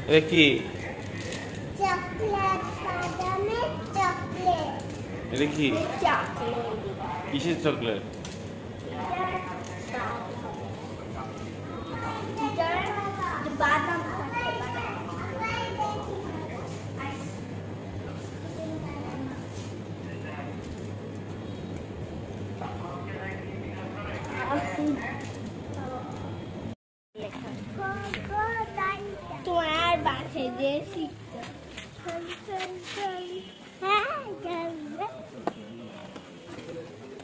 এটা কি? চকলেট, বাদামের চকলেট। এটা কি? চকলেট। কিসের চকলেট? বাদাম। তোমার বাসে যে শিখতো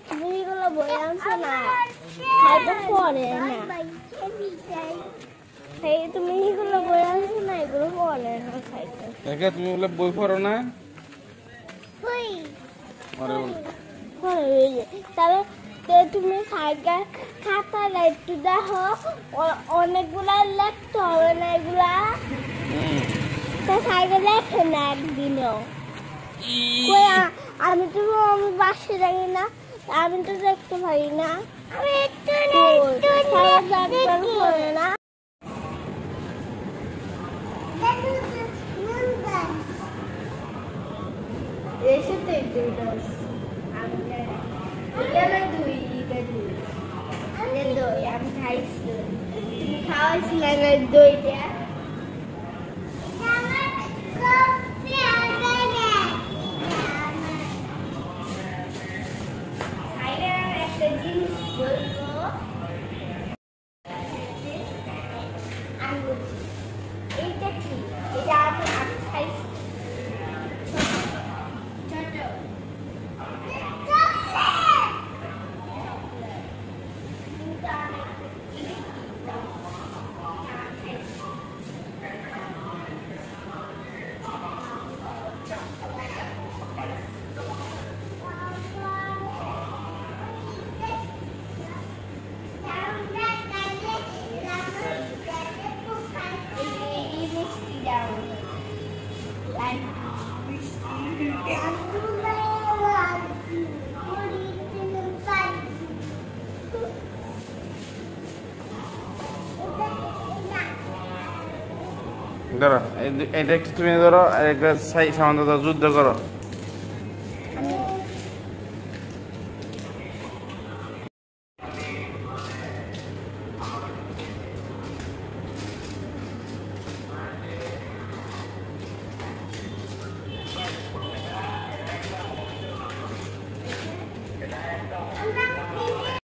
তুমি এগুলো বই আনছো না, হয়তো পড়ে না। তুমি এগুলো বই আনছো না, এগুলো পড়ে না খাইতে। তুমি বলে বই পড়ো না? তবে তুমি সাইকেল খাতাটা একটু দেখো, অনেকগুলা লিখতে হবে না এগুলা। সাইকেল লেখে না একদিনও। আমি তো বাসে যাই না, আমি তো দেখতে পারি না। না এসে তো একটু দই আমি খাইছি, খাওয়াইছিলাম দইটা। একটা জিনিস বলবো, এইটা কি? এটা আমি খাইছি। ধরো এটা একটু তুমি ধরো, আর একটা সামান্য যুদ্ধ করো।